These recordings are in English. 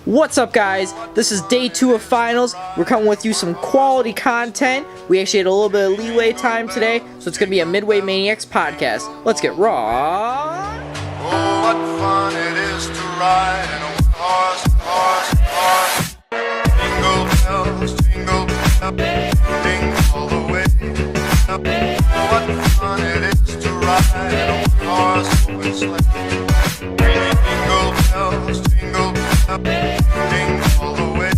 What's up, guys? This is day 2 of finals. We're coming with you some quality content. We actually had a little bit of leeway time today, so it's going to be a Midway Maniacs podcast. Let's get raw. Oh, what fun it is to ride in a horse. Jingle bells, jingle bells, ding all the way. What fun it is to ride in a horse open sleigh. Jingle bells, jingle bells, ding all the way.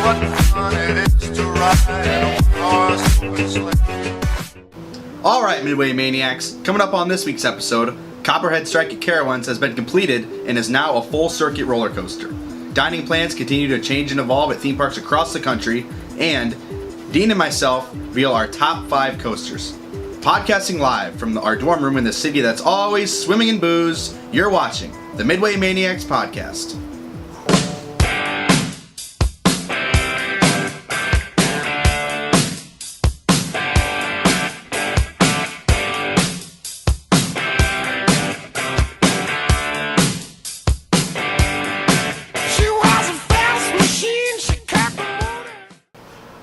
What fun it is to ride in a horse open sleigh. Alright, Midway Maniacs, coming up on this week's episode, Copperhead Strike at Carowinds has been completed and is now a full-circuit roller coaster. Dining plans continue to change and evolve at theme parks across the country, and Dean and myself reveal our top 5 coasters. Podcasting live from our dorm room in the city that's always swimming in booze, you're watching the Midway Maniacs podcast.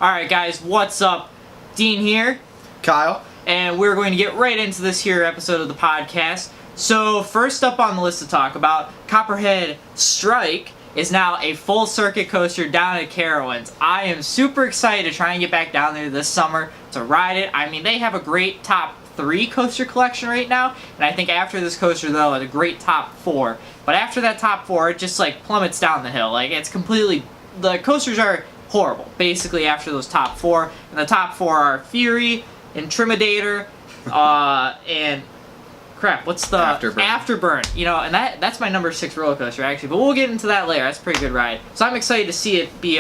Alright guys, what's up? Dean here, Kyle. and we're going to get right into this here episode of the podcast. So first up on the list to talk about, Copperhead Strike is now a full circuit coaster down at Carowinds. I am super excited to try and get back down there this summer to ride it. I mean, they have a great top 3 coaster collection right now, and I think after this coaster though, it's a great top 4. But after that top 4, it just like plummets down the hill. Like, it's completely, the coasters are horrible, basically, after those top 4. And the top 4 are Fury, Intimidator, and crap, what's the Afterburn? You know, and that's my number 6 roller coaster actually. But we'll get into that later. That's a pretty good ride. So I'm excited to see it be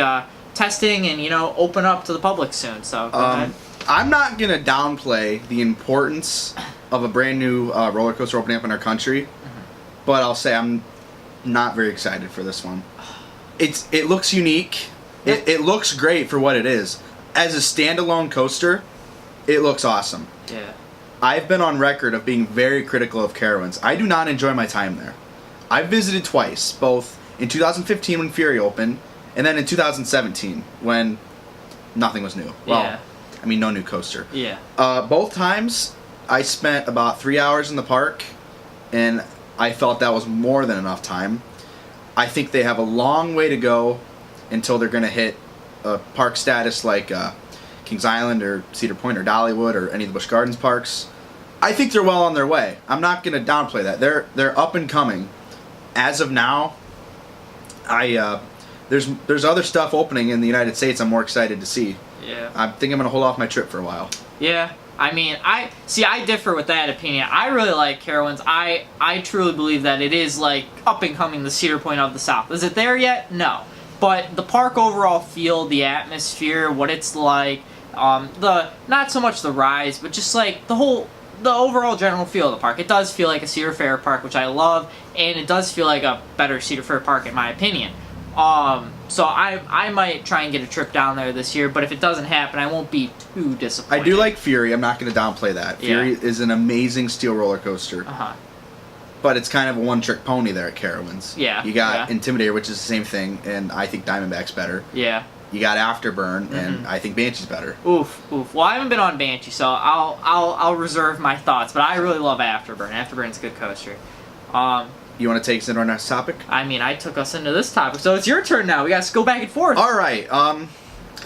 testing and, you know, open up to the public soon. So go ahead. I'm not gonna downplay the importance of a brand new roller coaster opening up in our country, but I'll say I'm not very excited for this one. It looks unique. It looks great for what it is. As a standalone coaster, it looks awesome. Yeah. I've been on record of being very critical of Carowinds. I do not enjoy my time there. I've visited twice, both in 2015 when Fury opened, and then in 2017 when nothing was new. Well, Yeah. I mean, no new coaster. Yeah. Both times, I spent about 3 hours in the park, and I felt that was more than enough time. I think they have a long way to go until they're going to hit park status like Kings Island or Cedar Point or Dollywood or any of the Busch Gardens parks. I think they're well on their way. I'm not going to downplay that. They're up and coming. As of now, there's other stuff opening in the United States I'm more excited to see. Yeah. I think I'm going to hold off my trip for a while. Yeah. I mean, I differ with that opinion. I really like Carowinds. I truly believe that it is like up and coming, the Cedar Point of the South. Is it there yet? No. But the park overall feel, the atmosphere, what it's like, not so much the rides, but just like the overall general feel of the park. It does feel like a Cedar Fair park, which I love, and it does feel like a better Cedar Fair park in my opinion. So I might try and get a trip down there this year, but if it doesn't happen, I won't be too disappointed. I do like Fury. I'm not going to downplay that. Fury is an amazing steel roller coaster. But it's kind of a one-trick pony there at Carowinds. Yeah. You got Intimidator, which is the same thing, and I think Diamondback's better. Yeah. You got Afterburn, and I think Banshee's better. Oof. Well, I haven't been on Banshee, so I'll reserve my thoughts. But I really love Afterburn. Afterburn's a good coaster. You want to take us into our next topic? I mean, I took us into this topic, so it's your turn now. We got to go back and forth. All right.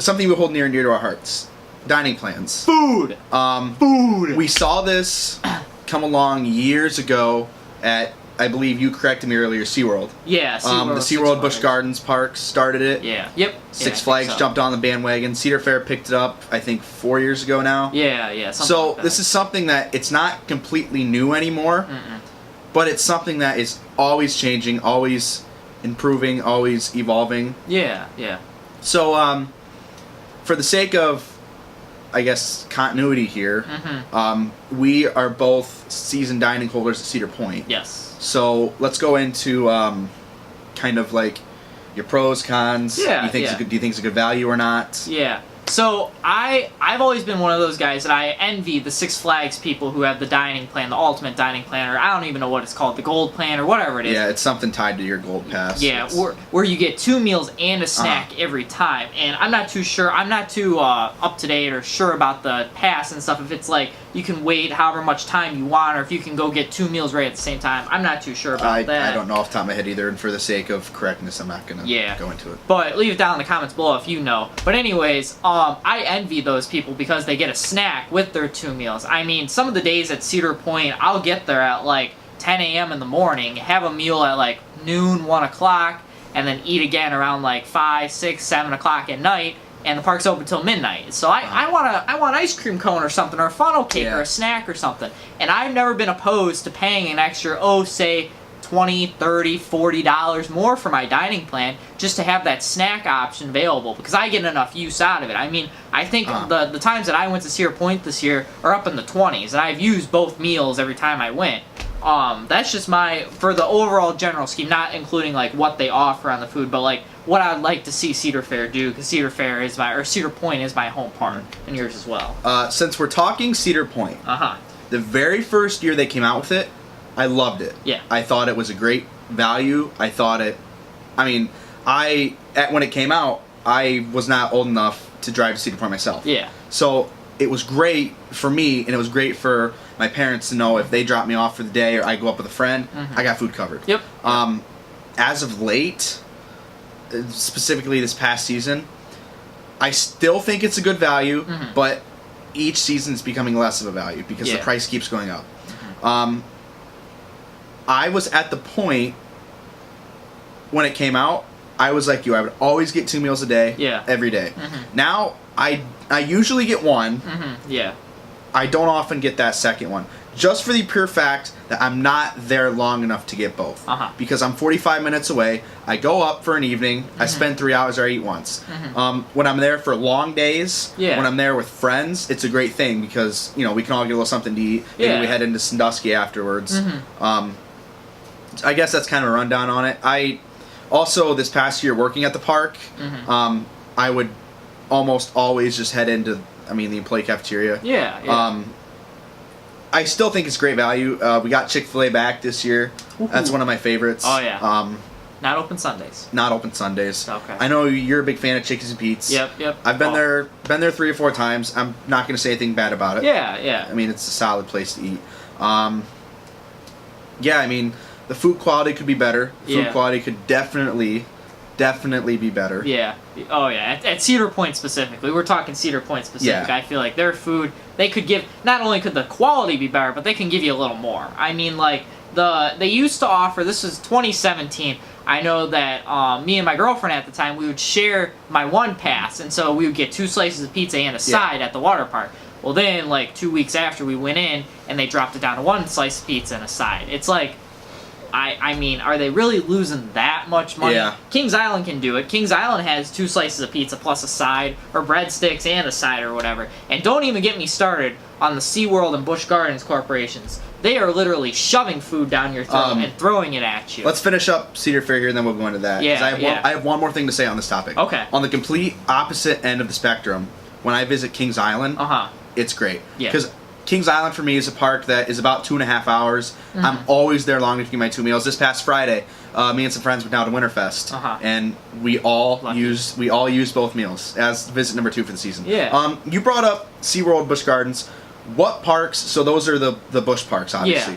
Something we hold near and dear to our hearts: dining plans. Food. Food. We saw this come along years ago at, I believe you corrected me earlier, SeaWorld. Yeah, SeaWorld. The SeaWorld Busch Gardens parks started it. Yeah. Yep. Six Flags jumped on the bandwagon. Cedar Fair picked it up, I think, 4 years ago now. Yeah. So like this is something that it's not completely new anymore, but it's something that is always changing, always improving, always evolving. Yeah. So for the sake of, I guess, continuity here, we are both season dining holders at Cedar Point. Yes. So let's go into kind of like your pros, cons. Yeah. Do you think it's a good value or not? Yeah. So I've always been one of those guys that I envy the Six Flags people who have the dining plan, the ultimate dining plan, or I don't even know what it's called, the gold plan or whatever it is. Yeah, it's something tied to your gold pass. Yeah, where you get 2 meals and a snack every time. And I'm not too sure, I'm not too up to date or sure about the pass and stuff, if it's like you can wait however much time you want, or if you can go get 2 meals right at the same time. I'm not too sure about that. I don't know off the top of my head either, and for the sake of correctness, I'm not going to go into it. But leave it down in the comments below if you know. But anyways, I envy those people because they get a snack with their 2 meals. I mean, some of the days at Cedar Point, I'll get there at like 10 a.m. in the morning, have a meal at like noon, 1 o'clock, and then eat again around like 5, 6, 7 o'clock at night, and the park's open till midnight. So I want an ice cream cone or something, or a funnel cake or a snack or something. And I've never been opposed to paying an extra, say, $20, $30, $40 more for my dining plan just to have that snack option available, because I get enough use out of it. I mean, I think the times that I went to Cedar Point this year are up in the 20s, and I've used both meals every time I went. That's just for the overall general scheme, not including like what they offer on the food, but like what I'd like to see Cedar Fair do, because Cedar Point is my home park, and yours as well. Since we're talking Cedar Point, the very first year they came out with it, I loved it. Yeah. I thought it was a great value. When it came out, I was not old enough to drive to Cedar Point myself. Yeah. So it was great for me, and it was great for my parents to know if they drop me off for the day or I go up with a friend, I got food covered. Yep. As of late, specifically this past season, I still think it's a good value, but each season is becoming less of a value because the price keeps going up. I was at the point when it came out, I was like you, I would always get 2 meals a day, every day. Now, I usually get 1. Yeah. I don't often get that second one, just for the pure fact that I'm not there long enough to get both. Because I'm 45 minutes away, I go up for an evening, I spend 3 hours, I eat once. When I'm there for long days, when I'm there with friends, it's a great thing because, we can all get a little something to eat. Maybe we head into Sandusky afterwards. I guess that's kind of a rundown on it. I also, this past year working at the park, I would almost always just head into the employee cafeteria. I still think it's great value. We got Chick-fil-A back this year. That's one of my favorites. Oh yeah. Not open Sundays. Not open Sundays. Okay. I know you're a big fan of Chickies and Pete's. Yep. I've been there 3 or 4 times. I'm not going to say anything bad about it. Yeah. It's a solid place to eat. The food quality could be better. Food quality could definitely be better. Yeah. Oh yeah. At Cedar Point specifically, we're talking Cedar Point specific. I feel like their food, they could give, not only could the quality be better, but they can give you a little more. They used to offer, this was 2017, I know that me and my girlfriend at the time, we would share my 1 pass, and so we would get 2 slices of pizza and a side at the water park. Well then, like 2 weeks after, we went in, and they dropped it down to 1 slice of pizza and a side. It's like, are they really losing that much money? Yeah. Kings Island can do it. Kings Island has 2 slices of pizza plus a side, or breadsticks and a side or whatever. And don't even get me started on the SeaWorld and Busch Gardens corporations. They are literally shoving food down your throat and throwing it at you. Let's finish up Cedar Fair here, and then we'll go into that. I have one more thing to say on this topic. Okay. On the complete opposite end of the spectrum, when I visit Kings Island, it's great. Because Kings Island for me is a park that is about 2.5 hours. I'm always there long enough to get my 2 meals. This past Friday, me and some friends went down to Winterfest, and we all used both meals as visit number 2 for the season. You brought up SeaWorld, Busch Gardens. What parks? So those are the Busch parks, obviously.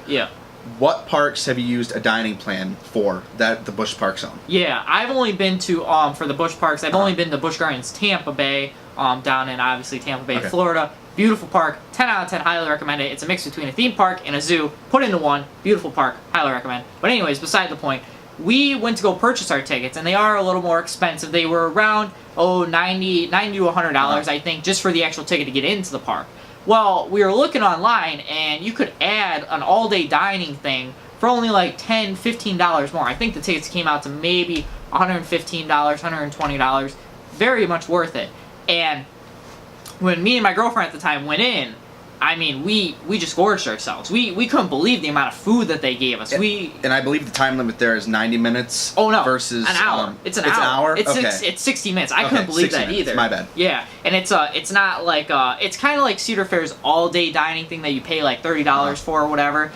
What parks have you used a dining plan for that the Busch Parks own? I've only been to for the Busch Parks. I've only been to Busch Gardens, Tampa Bay, down in obviously Tampa Bay, Florida. Beautiful park, 10 out of 10, highly recommend it. It's a mix between a theme park and a zoo, put into one. Beautiful park, highly recommend. But anyways, beside the point, we went to go purchase our tickets, and they are a little more expensive. They were around, $90 to $100, I think, just for the actual ticket to get into the park. Well, we were looking online, and you could add an all-day dining thing for only like $10, $15 more. I think the tickets came out to maybe $115, $120. Very much worth it. And when me and my girlfriend at the time went in, I mean, we just gorged ourselves. We couldn't believe the amount of food that they gave us. And I believe the time limit there is 90 minutes. Oh no, versus an hour. It's an hour. It's an hour. It's, it's 60 minutes. I couldn't believe that minutes. either. My bad. Yeah, and it's not like it's kind of like Cedar Fair's all day dining thing that you pay like $30 for or whatever.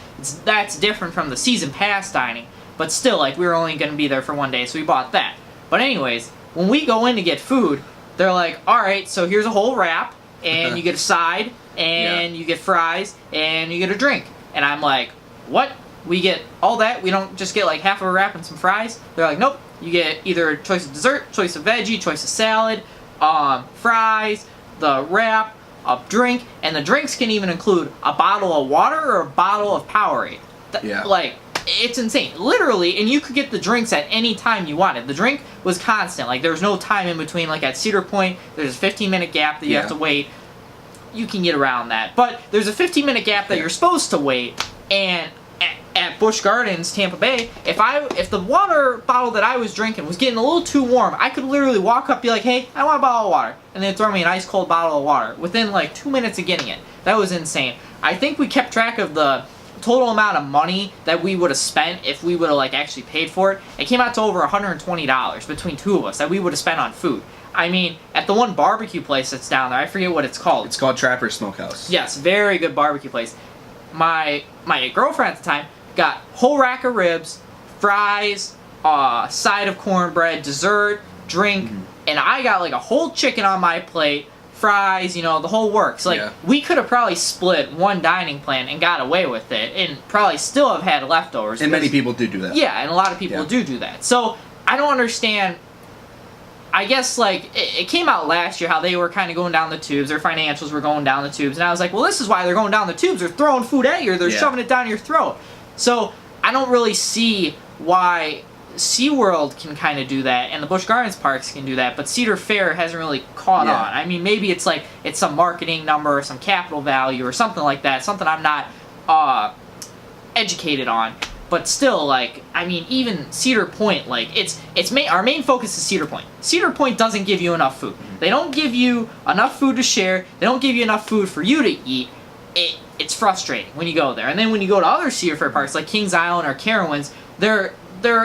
That's different from the season pass dining, but still, like, we were only going to be there for one day, so we bought that. But anyways, when we go in to get food, they're like, all right, so here's a whole wrap, and you get a side, and you get fries, and you get a drink. And I'm like, what? We get all that? We don't just get like half of a wrap and some fries? They're like, nope. You get either a choice of dessert, choice of veggie, choice of salad, fries, the wrap, a drink, and the drinks can even include a bottle of water or a bottle of Powerade. Like, it's insane. Literally, and you could get the drinks at any time you wanted. The drink was constant. Like, there was no time in between. Like, at Cedar Point, there's a 15-minute gap that you have to wait. You can get around that. But there's a 15-minute gap that you're supposed to wait, and at Busch Gardens, Tampa Bay, if the water bottle that I was drinking was getting a little too warm, I could literally walk up and be like, hey, I want a bottle of water. And they'd throw me an ice cold bottle of water within like 2 minutes of getting it. That was insane. I think we kept track of the total amount of money that we would have spent if we would have like actually paid for it. It came out to over $120 between two of us that we would have spent on food. I mean, at the one barbecue place that's down there, I forget what it's called. It's called Trapper's Smokehouse. Yes, very good barbecue place. My girlfriend at the time got whole rack of ribs, fries, side of cornbread, dessert, drink, and I got like a whole chicken on my plate, fries, you know, the whole works. Like, we could have probably split one dining plan and got away with it, and probably still have had leftovers. And many people do that. Yeah, and a lot of people do that. So, I don't understand. I guess, like, it came out last year how they were kind of going down the tubes. Their financials were going down the tubes. And I was like, well, this is why they're going down the tubes. They're throwing food at you. They're shoving it down your throat. So, I don't really see why SeaWorld can kind of do that and the Busch Gardens parks can do that, but Cedar Fair hasn't really caught on. I mean, maybe it's like, it's some marketing number or some capital value or something like that. Something I'm not educated on. But still, like, I mean, even Cedar Point, like, our main focus is Cedar Point. Cedar Point doesn't give you enough food. They don't give you enough food to share. They don't give you enough food for you to eat. It's frustrating when you go there. And then when you go to other Cedar Fair parks, like Kings Island or Carowinds, they're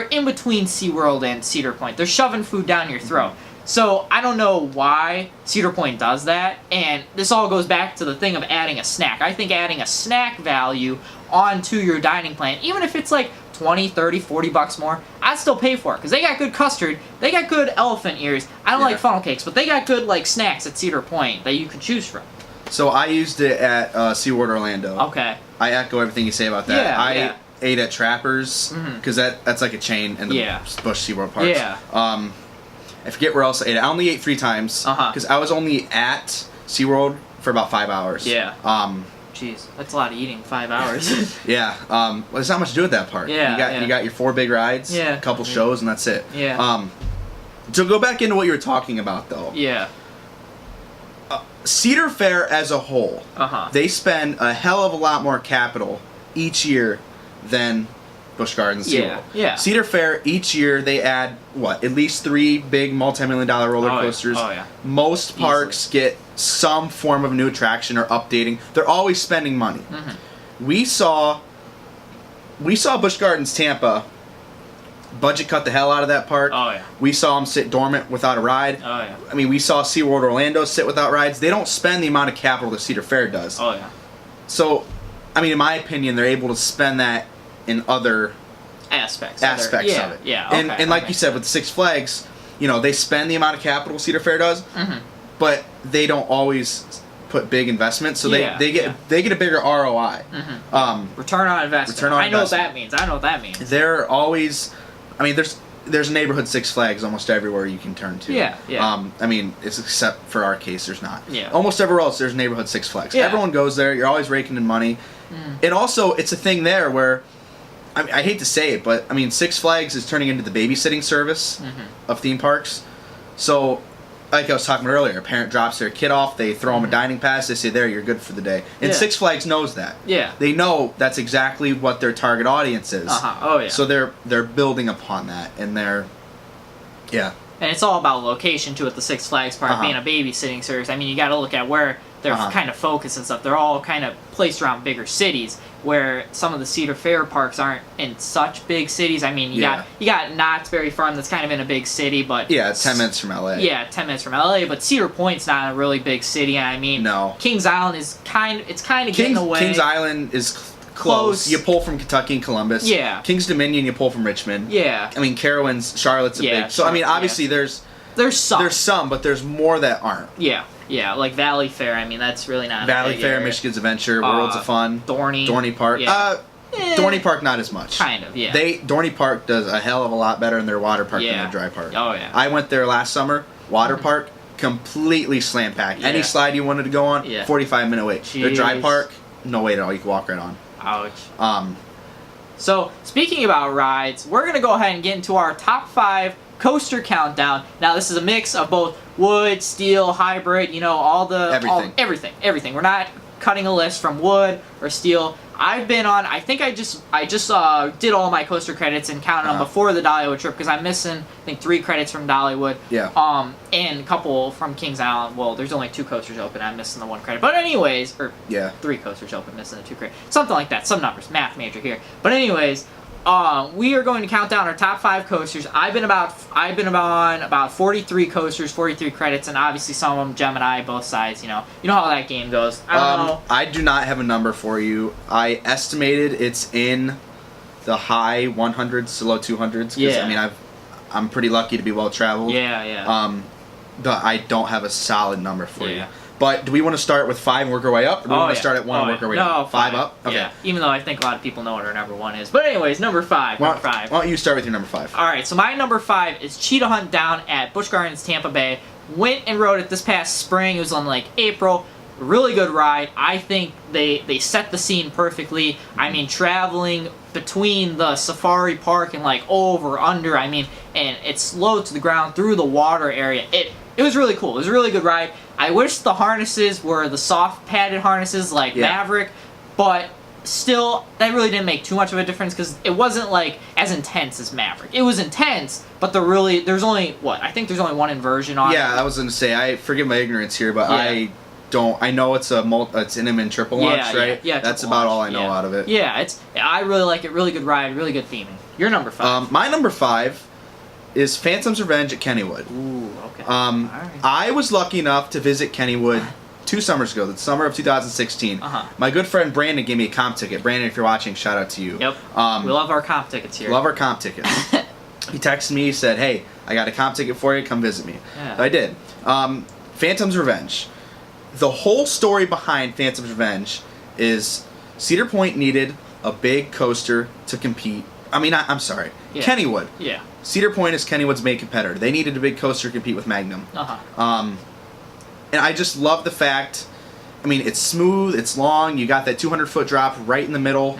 in between SeaWorld and Cedar Point. They're shoving food down your throat. So, I don't know why Cedar Point does that, and this all goes back to the thing of adding a snack. I think adding a snack value onto your dining plan, even if it's like 20, 30, 40 bucks more, I'd still pay for it, because they got good custard, they got good elephant ears. I don't like funnel cakes, but they got good, like, snacks at Cedar Point that you can choose from. So, I used it at SeaWorld Orlando. Okay. I echo everything you say about that. I ate at Trappers, because that's like a chain in the Busch SeaWorld parks. Yeah. I forget where else I ate. I only ate 3 times because I was only at SeaWorld for about 5 hours. Yeah. Jeez, that's a lot of eating, 5 hours. Well, there's not much to do at that park. Yeah. You got your 4 big rides, a couple shows, and that's it. Yeah. To go back into what you were talking about, though. Yeah. Cedar Fair as a whole, they spend a hell of a lot more capital each year than Busch Gardens. Yeah. Cedar Fair, each year they add, at least 3 big multi-million-dollar roller coasters. Oh, yeah. Most parks get some form of new attraction or updating. They're always spending money. We saw Busch Gardens Tampa budget cut the hell out of that park. Oh, yeah. We saw them sit dormant without a ride. Oh, yeah. I mean, we saw SeaWorld Orlando sit without rides. They don't spend the amount of capital that Cedar Fair does. Oh, yeah. So, I mean, in my opinion, they're able to spend that in other aspects of it. Yeah. And like you said, with Six Flags, you know, they spend the amount of capital Cedar Fair does, but they don't always put big investments, so they get a bigger ROI. Return on investment. I know what that means. They're always, I mean, there's a neighborhood Six Flags almost everywhere you can turn to. Yeah. I mean, it's except for our case, there's not. Yeah. Almost everywhere else, there's neighborhood Six Flags. Yeah. Everyone goes there. You're always raking in money. And also, it's a thing there where, I mean, I hate to say it, but I mean, Six Flags is turning into the babysitting service of theme parks. So, like I was talking about earlier, a parent drops their kid off, they throw them a dining pass, they say, there, you're good for the day. And Six Flags knows that. Yeah. They know that's exactly what their target audience is. Oh, yeah. So they're building upon that, and and it's all about location, too, at the Six Flags park, being a babysitting service. I mean, you got to look at where kind of focus and stuff. They're all kind of placed around bigger cities, where some of the Cedar Fair parks aren't in such big cities. I mean, you got Knott's Berry Farm that's kind of in a big city, but yeah, it's 10 minutes from LA. Yeah, 10 minutes from LA, but Cedar Point's not a really big city. And I mean, no. Kings Island is kind of getting away. Kings Island is close. You pull from Kentucky and Columbus. Yeah. Kings Dominion, you pull from Richmond. Yeah. I mean, Carowinds, Charlotte's a big. So I mean, obviously there's some, but there's more that aren't. Yeah. Yeah, like Valley Fair. I mean, that's really not Valley a big Fair, area. Michigan's Adventure, Worlds of Fun, Dorney Park. Yeah. Dorney Park, not as much. Kind of, yeah. Dorney Park does a hell of a lot better in their water park than their dry park. Oh yeah. I went there last summer. Water park, completely slam packed. Yeah. Any slide you wanted to go on, 45-minute wait. Jeez. Their dry park, no wait at all. You can walk right on. Ouch. So speaking about rides, we're gonna go ahead and get into our top 5 coaster countdown. Now this is a mix of both wood, steel, hybrid, all the everything. We're not cutting a list from wood or steel. I've been on, I think I just did all my coaster credits and counted them before the Dollywood trip, because I'm missing, I think, 3 credits from Dollywood. Yeah. And a couple from Kings Island. Well, there's only 2 coasters open. I'm missing the 1 credit. But anyways, 3 coasters open, missing the 2 credits. Something like that. Some numbers. Math major here. But anyways, we are going to count down our top 5 coasters. I've been on about 43 coasters, 43 credits, and obviously some of them Gemini, both sides. You know how that game goes. I don't know. I do not have a number for you. I estimated it's in the high 100s to low 200s. Yeah. I mean, I'm pretty lucky to be well traveled. Yeah. But I don't have a solid number for you. Yeah. But do we want to start with 5 and work our way up? Or do we want to start at 1 and work our way up? 5 up? Okay. Yeah. Even though I think a lot of people know what our number 1 is. But anyways, number 5. Why don't you start with your number 5? Alright, so my number 5 is Cheetah Hunt down at Busch Gardens, Tampa Bay. Went and rode it this past spring. It was on like April. Really good ride. I think they set the scene perfectly. I mean, traveling between the safari park and like over, under, and it's slow to the ground through the water area. It was really cool. It was a really good ride. I wish the harnesses were the soft padded harnesses like Maverick, but still, that really didn't make too much of a difference, because it wasn't like as intense as Maverick. It was intense, but there's only I think there's only 1 inversion on it. Yeah, I was gonna say, I forgive my ignorance here, but I know it's it's an in triple launch, right? Yeah. That's about all I know out of it. Yeah, I really like it. Really good ride, really good theming. Your number 5. My number 5 is Phantom's Revenge at Kennywood. Ooh, okay. Right. I was lucky enough to visit Kennywood 2 summers ago, the summer of 2016. My good friend Brandon gave me a comp ticket. Brandon, if you're watching, shout out to you. Yep. We love our comp tickets here. Love our comp tickets. He texted me, he said, hey, I got a comp ticket for you, come visit me. Yeah. So I did. Phantom's Revenge. The whole story behind Phantom's Revenge is Cedar Point needed a big coaster to compete. I'm sorry. Yeah. Kennywood. Yeah. Cedar Point is Kennywood's main competitor. They needed a big coaster to compete with Magnum. And I just love the fact, it's smooth, it's long, you got that 200-foot drop right in the middle.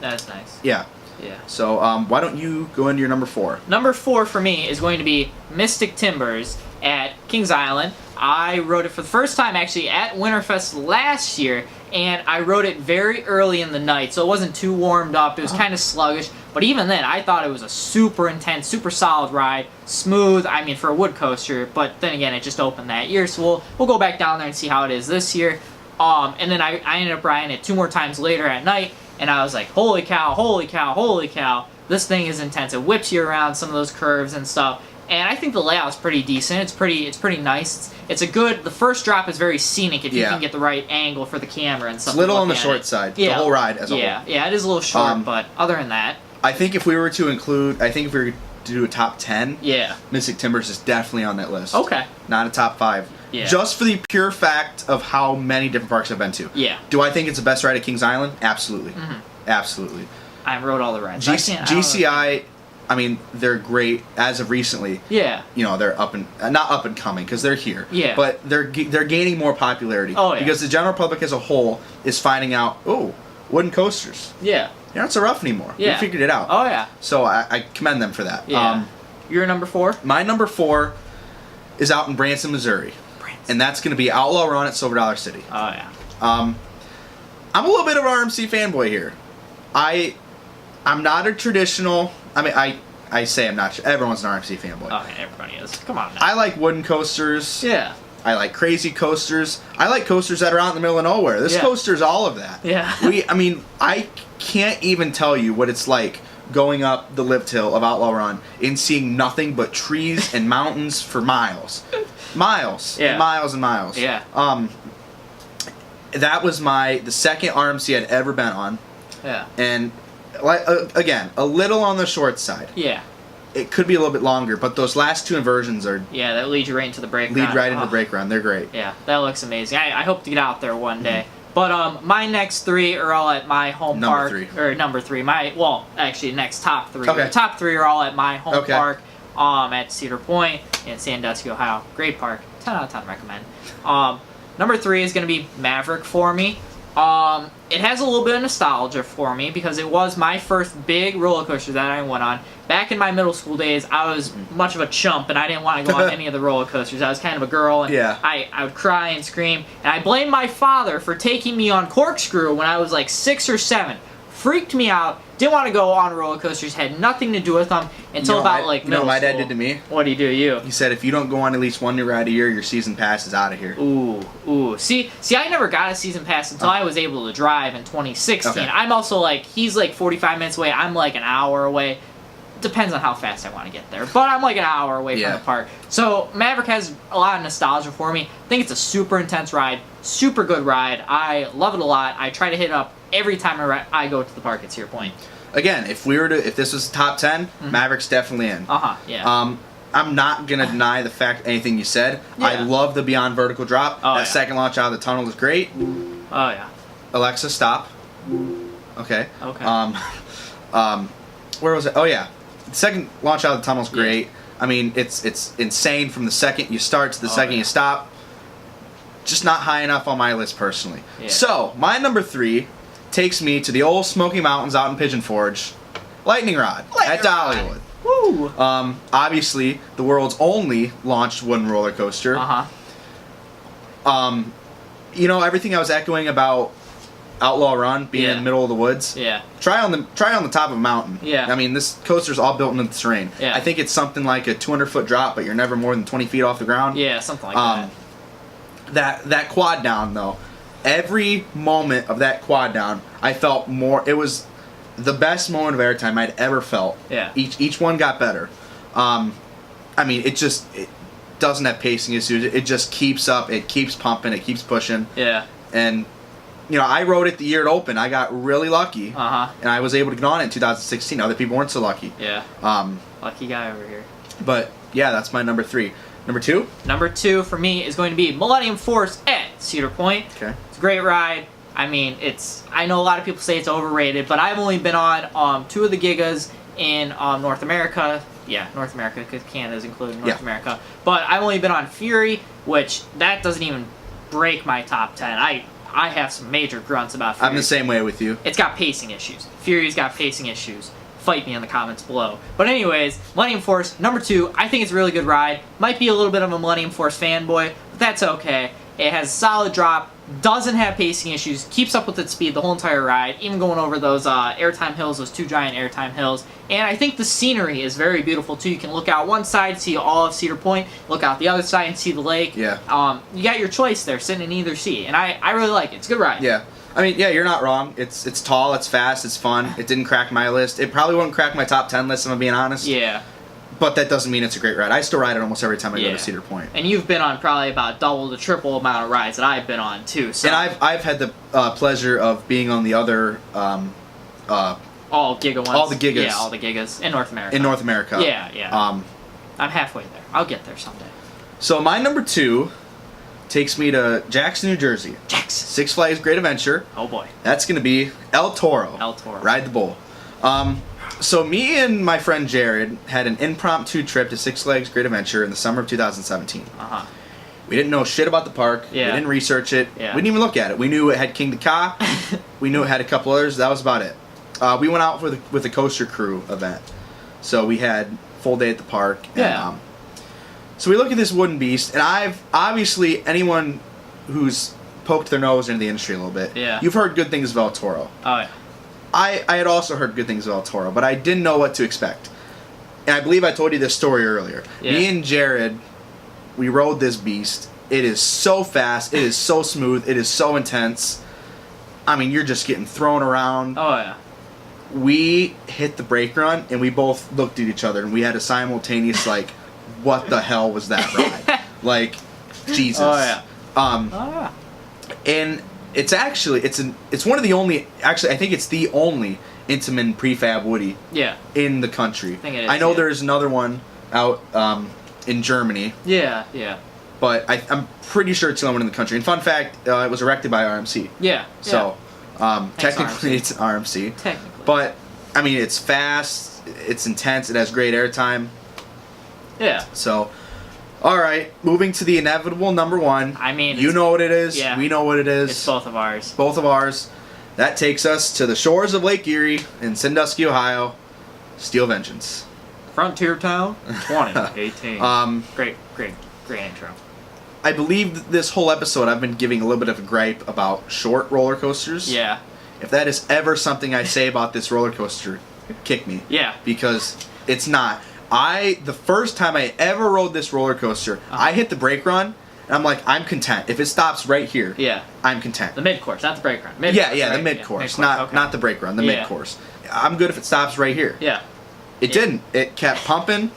That's nice. Yeah. Yeah. So why don't you go into your number 4? Number 4 for me is going to be Mystic Timbers at Kings Island. I rode it for the first time actually at Winterfest last year, and I rode it very early in the night, so it wasn't too warmed up. It was kind of sluggish, but even then, I thought it was a super intense, super solid ride. Smooth, for a wood coaster, but then again, it just opened that year, so we'll go back down there and see how it is this year. And then I ended up riding it 2 more times later at night, and I was like, holy cow, holy cow, holy cow. This thing is intense. It whips you around some of those curves and stuff. And I think the layout's pretty decent. It's pretty nice. The first drop is very scenic if you can get the right angle for the camera and stuff. It's a little on the short side. The whole ride as a whole. Yeah, it is a little short, but other than that. I think if we were to do a top 10, Mystic Timbers is definitely on that list. Okay. Not a top 5. Yeah. Just for the pure fact of how many different parks I've been to. Yeah. Do I think it's the best ride at Kings Island? Absolutely. Absolutely. I rode all the rides. GCI, they're great as of recently. Yeah. They're not up and coming because they're here. Yeah. But they're gaining more popularity. Oh, yeah. Because the general public as a whole is finding out, wooden coasters. Yeah. They're not so rough anymore. Yeah. We figured it out. Oh, yeah. So I commend them for that. Yeah. Your number 4? My number 4 is out in Branson, Missouri. And that's going to be Outlaw Run at Silver Dollar City. Oh, yeah. I'm a little bit of an RMC fanboy here. I'm not a traditional... I say I'm not... Everyone's an RMC fanboy. Oh, yeah, everybody is. Come on now. I like wooden coasters. Yeah. I like crazy coasters. I like coasters that are out in the middle of nowhere. This coaster's all of that. Yeah. I can't even tell you what it's like going up the lift hill of Outlaw Run and seeing nothing but trees and mountains for miles. Miles. Yeah. And miles and miles. Yeah. That was the second RMC I'd ever been on. Yeah. And again, a little on the short side. Yeah. It could be a little bit longer, but those last two inversions are... Yeah, that lead you right into the brake run. Lead right into the brake run. They're great. Yeah, that looks amazing. I hope to get out there one day. But my next three are all at my home park. Number three. Actually, next top three. Okay. The top three are all at my home Okay. park at Cedar Point in Sandusky, Ohio. Great park. 10 out of 10 recommend. Number three is going to be Maverick for me. It has a little bit of nostalgia for me because it was my first big roller coaster that I went on. Back in my middle school days, I was much of a chump and I didn't want to go on any of the roller coasters. I was kind of a girl and I would cry and scream. And I blame my father for taking me on Corkscrew when I was like 6 or 7. Freaked me out. Didn't want to go on roller coasters. Had nothing to do with them until about middle school. You know what my dad did to me? What did he do to you? He said, if you don't go on at least one new ride a year, your season pass is out of here. Ooh. See, I never got a season pass until I was able to drive in 2016. Okay. I'm also he's 45 minutes away. I'm an hour away. Depends on how fast I want to get there. But I'm an hour away from the park. So Maverick has a lot of nostalgia for me. I think it's a super intense ride. Super good ride. I love it a lot. I try to hit it up every time I go to the park at Cedar Point. Again, if this was top 10, Maverick's definitely in. Yeah. I'm not gonna deny the fact anything you said. Yeah. I love the Beyond vertical drop. That second launch out of the tunnel was great. Oh yeah. Alexa, stop. Okay. Okay. Where was it? Oh yeah. The second launch out of the tunnel is great. I mean, it's insane from the second you start to the second you stop. Just not high enough on my list personally. Yeah. So my number 3 takes me to the old Smoky Mountains out in Pigeon Forge, Lightning Rod at Dollywood. Woo! Obviously, the world's only launched wooden roller coaster. Everything I was echoing about Outlaw Run being in the middle of the woods. Yeah. Try on the top of a mountain. Yeah. I mean, this coaster's all built into the terrain. Yeah. I think it's something like a 200-foot drop, but you're never more than 20 feet off the ground. Yeah, something like that. That quad down though, every moment of that quad down, I felt more. It was the best moment of airtime I'd ever felt. Yeah. Each one got better. I mean, it doesn't have pacing issues. It just keeps up. It keeps pumping. It keeps pushing. Yeah. And I rode it the year it opened. I got really lucky. And I was able to get on it in 2016. Other people weren't so lucky. Yeah. Lucky guy over here. But yeah, that's my number 3. Number 2? Number 2 for me is going to be Millennium Force at Cedar Point. Okay. It's a great ride. I mean, I know a lot of people say it's overrated, but I've only been on 2 of the Gigas in North America. Yeah, North America, because Canada's included in North America. But I've only been on Fury, which that doesn't even break my top 10. I have some major grunts about Fury. I'm the same way with you. It's got pacing issues. Fury's got pacing issues. Fight me in the comments below. But anyways, Millennium Force, number 2. I think it's a really good ride. Might be a little bit of a Millennium Force fanboy, but that's okay. It has a solid drop, doesn't have pacing issues, keeps up with its speed the whole entire ride, even going over those airtime hills, those 2 giant airtime hills. And I think the scenery is very beautiful too. You can look out one side, see all of Cedar Point, look out the other side and see the lake. Yeah. You got your choice there, sitting in either seat, and I really like it. It's a good ride. Yeah. I mean, yeah, you're not wrong. It's tall, it's fast, it's fun. It didn't crack my list. It probably wouldn't crack my top 10 list, if I'm being honest. Yeah. But that doesn't mean it's a great ride. I still ride it almost every time I go to Cedar Point. And you've been on probably about double the triple amount of rides that I've been on too. So. And I've had the pleasure of being on the other all Giga ones. All the Gigas. Yeah, all the Gigas in North America. In North America. Yeah, yeah. I'm halfway there. I'll get there someday. So my number 2 takes me to Jackson, New Jersey. Jackson. Six Flags Great Adventure. Oh boy. That's going to be El Toro. El Toro. Ride the Bull. So me and my friend Jared had an impromptu trip to Six Flags Great Adventure in the summer of 2017. We didn't know shit about the park. Yeah. We didn't research it. Yeah. We didn't even look at it. We knew it had King Ka. We knew it had a couple others. That was about it. We went out with a coaster crew event. So we had full day at the park. Yeah. And, so we look at this wooden beast, and obviously anyone who's poked their nose into the industry a little bit, you've heard good things of El Toro. Oh yeah. I had also heard good things of El Toro, but I didn't know what to expect. And I believe I told you this story earlier. Yeah. Me and Jared, we rode this beast, It is so fast. It is so smooth. It is so intense. I mean, you're just getting thrown around. Oh yeah. We hit the brake run, and we both looked at each other, and we had a simultaneous like, "What the hell was that ride?" Like, Jesus. Oh yeah. Oh yeah. And it's actually it's one of the only, actually I think it's the only Intamin prefab Woody Yeah. in the country. I think it is, I know yeah. there's another one out in Germany, Yeah. Yeah. but I'm pretty sure it's the only one in the country. And fun fact, it was erected by RMC. Yeah. So technically RMC. it's RMC. Technically. But I mean, it's fast, it's intense, it has great airtime. Yeah. So, all right, moving to the inevitable number one. I mean, you know what it is. Yeah. We know what it is. It's both of ours. Both of ours. That takes us to the shores of Lake Erie in Sandusky, Ohio. Steel Vengeance. Frontier Town 2018. Great intro. I believe this whole episode I've been giving a little bit of a gripe about short roller coasters. Yeah. If that is ever something I say about this roller coaster, kick me. Yeah. Because it's not. The first time I ever rode this roller coaster, I hit the brake run, and I'm like, I'm content. If it stops right here, Yeah. I'm content. The mid course, not the brake run. The Right? mid course, mid-course, okay. not the brake run, the Yeah. mid course. I'm good if it stops right here. Yeah. It didn't. It kept pumping.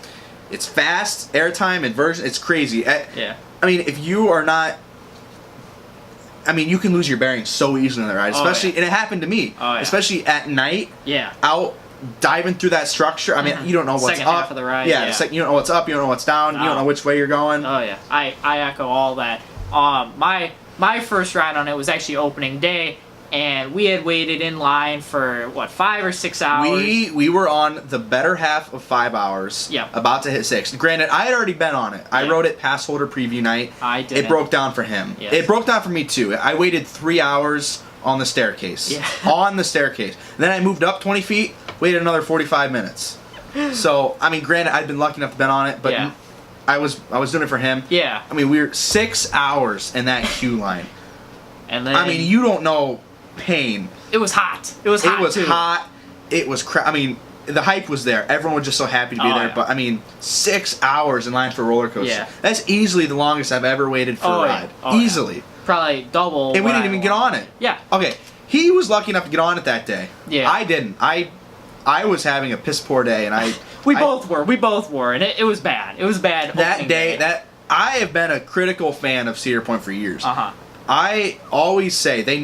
It's fast, airtime, inversion. It's crazy. Yeah. I mean, if you are not, I mean, you can lose your bearings so easily on the ride, especially, yeah. and it happened to me, Oh, yeah. especially at night, Yeah. out diving through that structure. I mean, you don't know what's Second up. half of the ride, Yeah, yeah. you don't know what's up. You don't know what's down. You don't know which way you're going. Oh yeah, I echo all that. My first ride on it was actually opening day, and we had waited in line for what 5 or 6 hours. We were on the better half of 5 hours. Yeah. About to hit 6. Granted, I had already been on it. I Yeah. rode it pass holder preview night. I didn't. It broke down for him. Yes. It broke down for me too. I waited 3 hours on the staircase. Yeah. On the staircase. Then I moved up 20 feet, waited another 45 minutes. So, I mean, granted, I'd been lucky enough to been on it, but Yeah. I was doing it for him. Yeah. I mean, we were 6 hours in that queue line. And then I mean, you don't know pain. it was hot. It was hot. It was too. hot. It was I mean, the hype was there. Everyone was just so happy to be Oh, there. yeah. But I mean, 6 hours in line for a roller coaster. Yeah. That's easily the longest I've ever waited for Oh, a yeah. ride. Oh, yeah. Easily. Probably double. And we what didn't I even get want. on it. Yeah. Okay. He was lucky enough to get on it that day. Yeah. I didn't. I was having a piss poor day, and We both were, and it was bad. It was bad. that opening day. I have been a critical fan of Cedar Point for years. Uh huh. I always say they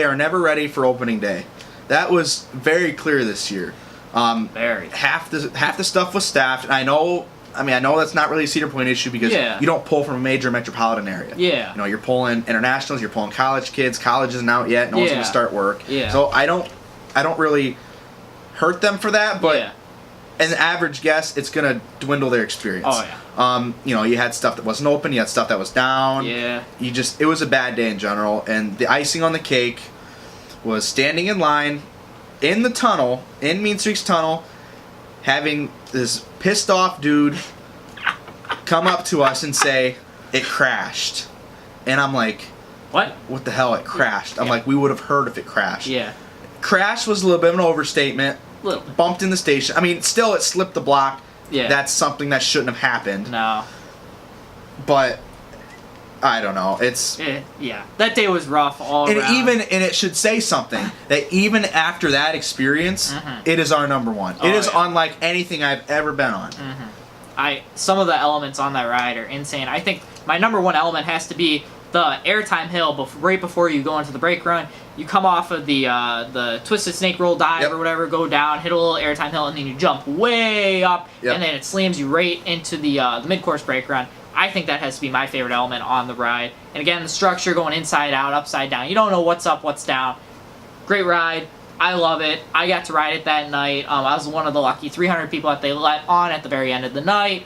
are never ready for opening day. That was very clear this year. Very. Half the stuff was staffed, and I know that's not really a Cedar Point issue because Yeah. you don't pull from a major metropolitan area. Yeah. You know, you're pulling internationals, you're pulling college kids. College isn't out yet. No one's Yeah. gonna start work. Yeah. So I don't really hurt them for that, but Yeah. an average guess, it's gonna dwindle their experience. Oh, yeah. You know, you had stuff that wasn't open, you had stuff that was down. Yeah. It was a bad day in general, and the icing on the cake was standing in line in the tunnel, in Mean Streaks Tunnel, having this pissed off dude come up to us and say, "It crashed." And I'm like, What? what the hell, it crashed? I'm Yeah. like, we would have heard if it crashed. Yeah. Crash was a little bit of an overstatement. Little. Bumped in the station. I mean, still, it slipped the block. Yeah. That's something that shouldn't have happened. No. But I don't know. It's Yeah. That day was rough all and around. it should say something that even after that experience, it is our number one. It Oh, is yeah. unlike anything I've ever been on. Some of the elements on that ride are insane. I think my number one element has to be the airtime hill right before you go into the brake run. You come off of the twisted snake roll dive Yep. or whatever, go down, hit a little airtime hill, and then you jump way up, Yep. and then it slams you right into the mid-course brake run. I think that has to be my favorite element on the ride. And again, the structure going inside out, upside down. You don't know what's up, what's down. Great ride. I love it. I got to ride it that night. I was one of the lucky 300 people that they let on at the very end of the night.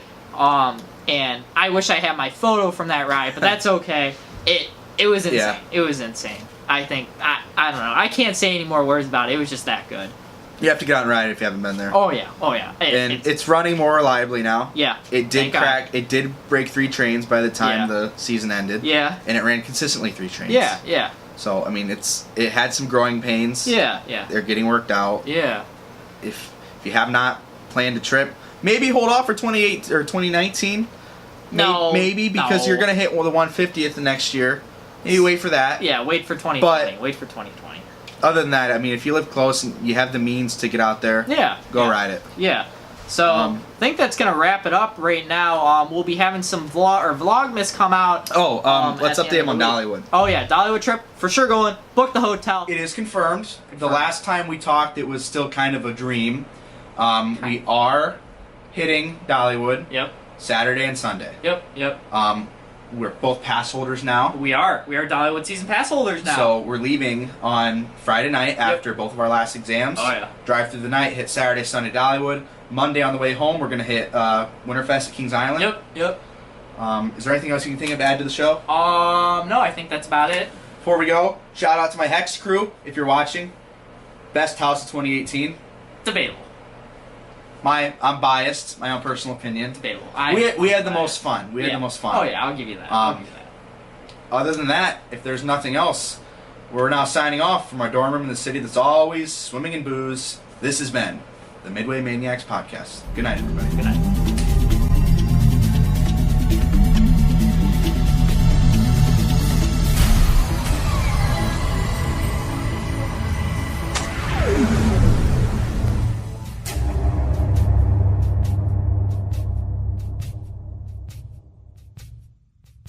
And I wish I had my photo from that ride, but that's okay. It was insane. Yeah. It was insane. I think I don't know. I can't say any more words about it. It was just that good. You have to get out and ride it if you haven't been there. Oh yeah. And it's running more reliably now. Yeah. It did Thank God. crack. It did break 3 trains by the time Yeah. the season ended. Yeah. And it ran consistently 3 trains. Yeah. So I mean, it had some growing pains. Yeah. They're getting worked out. Yeah. If you have not planned a trip, maybe hold off for 2019. No, maybe because no. you're gonna hit the 150th the next year. Maybe wait for that. Yeah, wait for 2020. But- wait for 2020. Other than that, I mean, if you live close and you have the means to get out there, Yeah. go yeah. ride it. Yeah. So I think that's gonna wrap it up right now. We'll be having some Vlogmas come out. Let's at the update end them of on the week. Dollywood. Oh yeah, Dollywood trip for sure going. Book the hotel. It is confirmed. The last time we talked, it was still kind of a dream. We are hitting Dollywood Yep. Saturday and Sunday. Yep. We're both pass holders now. We are Dollywood season pass holders now. So we're leaving on Friday night after both of our last exams. Oh, yeah. Drive through the night, hit Saturday, Sunday, Dollywood. Monday on the way home, we're gonna hit Winterfest at Kings Island. Yep. Is there anything else you can think of to add to the show? No, I think that's about it. Before we go, shout out to my Hex crew if you're watching. Best house of 2018. Debatable. I'm biased. My own personal opinion. Debatable. We had the most fun. We had the most fun. Oh yeah, I'll give you that. I'll give you that. Other than that, if there's nothing else, we're now signing off from our dorm room in the city that's always swimming in booze. This has been the Midway Maniacs podcast. Good night, everybody. Good night.